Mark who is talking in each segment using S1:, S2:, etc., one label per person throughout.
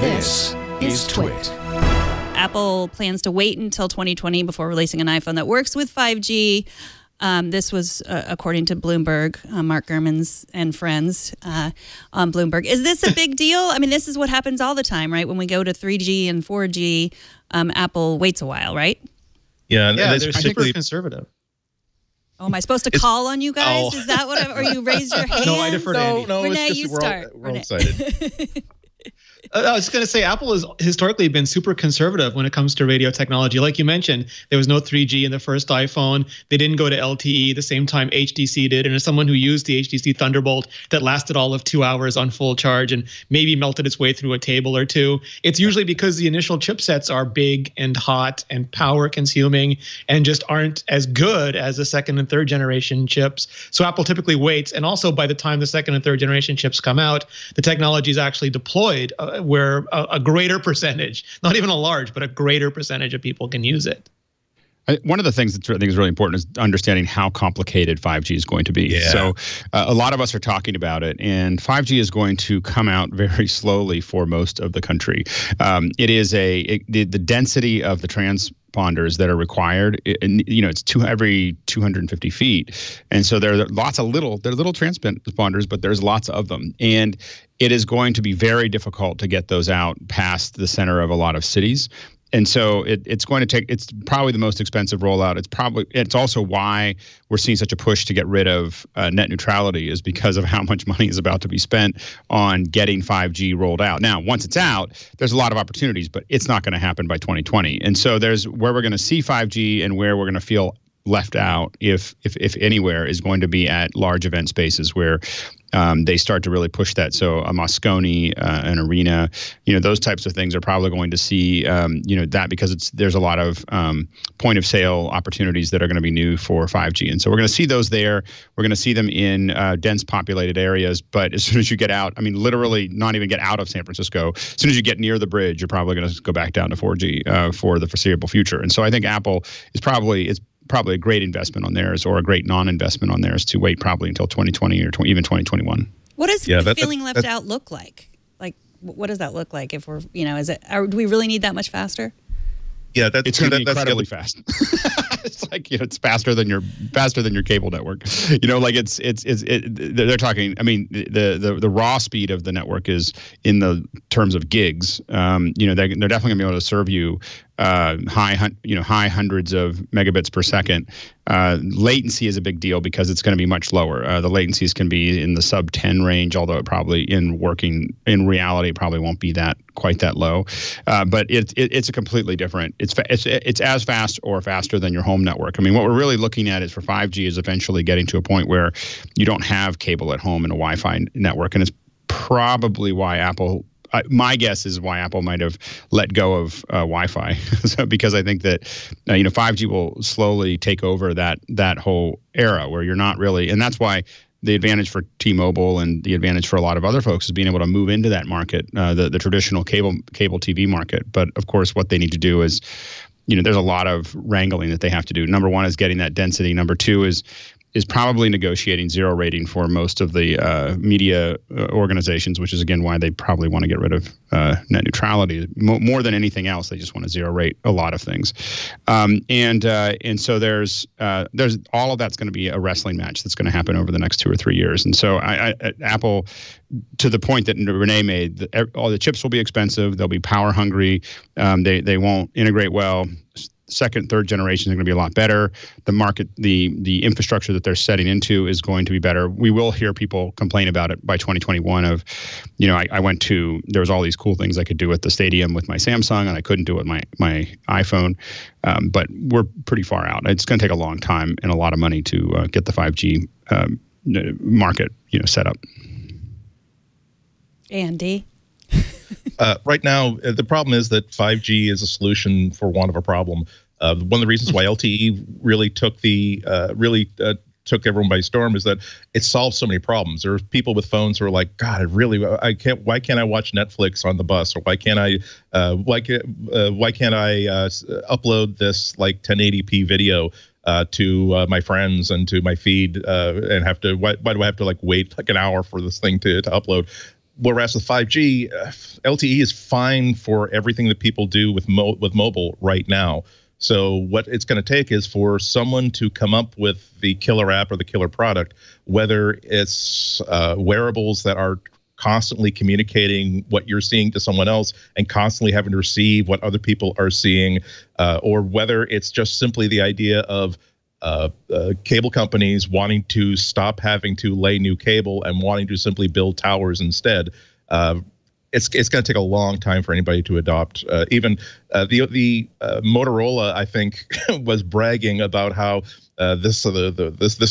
S1: This is TWiT.
S2: Apple plans to wait until 2020 before releasing an iPhone that works with 5G. This was according to Bloomberg, Mark Gurman's and friends on Bloomberg. Is this a big deal? I mean, this is what happens all the time, right? When we go to 3G and 4G, Apple waits a while, right?
S3: Yeah,
S4: they're super conservative.
S2: Oh, am I supposed to call on you guys?
S3: Oh.
S2: Is that what? Or you raise your hand?
S4: No, I defer to Andy.
S3: No,
S2: Renee,
S3: it's just
S2: you
S3: we're
S2: start.
S3: all excited.
S4: I was going to say Apple has historically been super conservative when it comes to radio technology. Like you mentioned, there was no 3G in the first iPhone. They didn't go to LTE the same time HTC did. And as someone who used the HTC Thunderbolt that lasted all of 2 hours on full charge and maybe melted its way through a table or two, it's usually because the initial chipsets are big and hot and power consuming and just aren't as good as the second and third generation chips. So Apple typically waits. And also by the time the second and third generation chips come out, the technology is actually deployed where a greater percentage, not even a large, but a greater percentage of people can use it.
S1: One of the things that I think is really important is understanding how complicated 5G is going to be.
S3: Yeah.
S1: So a lot of us are talking about it, and 5G is going to come out very slowly for most of the country. It is the density of the transponders that are required, it's every 250 feet. And so there are lots of little transponders, but there's lots of them. And it is going to be very difficult to get those out past the center of a lot of cities. And so it's probably the most expensive rollout. It's also why we're seeing such a push to get rid of net neutrality, is because of how much money is about to be spent on getting 5G rolled out. Now, once it's out, there's a lot of opportunities, but it's not going to happen by 2020. And so there's where we're going to see 5G and where we're going to feel left out, if anywhere, is going to be at large event spaces where they start to really push that. So a Moscone, an arena, those types of things are probably going to see, that because there's a lot of point of sale opportunities that are going to be new for 5G. And so we're going to see those there. We're going to see them in dense populated areas. But as soon as you get out, literally not even get out of San Francisco, as soon as you get near the bridge, you're probably going to go back down to 4G for the foreseeable future. And so I think Apple is probably a great investment on theirs, or a great non-investment on theirs, to wait probably until 2020 or even 2021.
S2: What does feeling left out look like? Like, what does that look like if we're, do we really need that much faster?
S3: Yeah,
S1: it's going to be incredibly fast. It's like, it's faster than your cable network. They're talking. The raw speed of the network is in the terms of gigs. They're definitely going to be able to serve you high hundreds of megabits per second. Latency is a big deal because it's going to be much lower. The latencies can be in the sub 10 range, although it probably in reality it probably won't be quite that low. But it's a completely different. It's as fast or faster than your home network. What we're really looking at is for 5G is eventually getting to a point where you don't have cable at home and a Wi-Fi network, and it's probably why Apple. My guess is why Apple might have let go of Wi-Fi, because I think that 5G will slowly take over that whole era where you're not really, and that's why the advantage for T-Mobile and the advantage for a lot of other folks is being able to move into that market, the traditional cable TV market. But of course, what they need to do is, there's a lot of wrangling that they have to do. Number one is getting that density. Number two is probably negotiating zero rating for most of the media organizations, which is, again, why they probably want to get rid of net neutrality. More than anything else, they just want to zero rate a lot of things. And so there's all of that's going to be a wrestling match that's going to happen over the next 2 or 3 years. And so Apple, to the point that Renee made, all the chips will be expensive. They'll be power hungry. They won't integrate well. Second, third generation is going to be a lot better. The market, the infrastructure that they're setting into is going to be better. We will hear people complain about it by 2021 of, I went to, there was all these cool things I could do at the stadium with my Samsung, and I couldn't do it with my iPhone. But we're pretty far out. It's going to take a long time and a lot of money to get the 5G market, set up.
S2: Andy?
S3: Right now, the problem is that 5G is a solution for want of a problem. One of the reasons why LTE really took everyone by storm is that it solves so many problems. There are people with phones who are like, God, why can't I watch Netflix on the bus, or why can't I upload this 1080p video to my friends and to my feed and why do I have to wait an hour for this thing to upload? Whereas with 5G, LTE is fine for everything that people do with mobile right now. So what it's going to take is for someone to come up with the killer app or the killer product, whether it's wearables that are constantly communicating what you're seeing to someone else and constantly having to receive what other people are seeing, or whether it's just simply the idea of cable companies wanting to stop having to lay new cable and wanting to simply build towers instead. It's going to take a long time for anybody to adopt. Even the Motorola, I think, was bragging about how this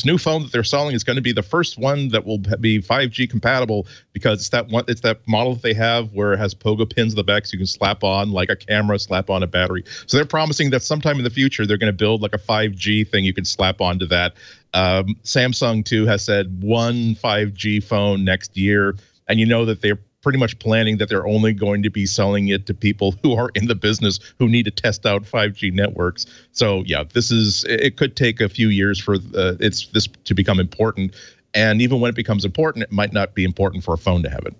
S3: new phone that they're selling is going to be the first one that will be 5G compatible, because it's that model that they have where it has pogo pins in the back so you can slap on like a camera, slap on a battery. So they're promising that sometime in the future they're going to build like a 5G thing you can slap onto that. Samsung too has said one 5G phone next year, and you know that they're pretty much planning that they're only going to be selling it to people who are in the business who need to test out 5G networks. So yeah, it could take a few years for this to become important. And even when it becomes important, it might not be important for a phone to have it.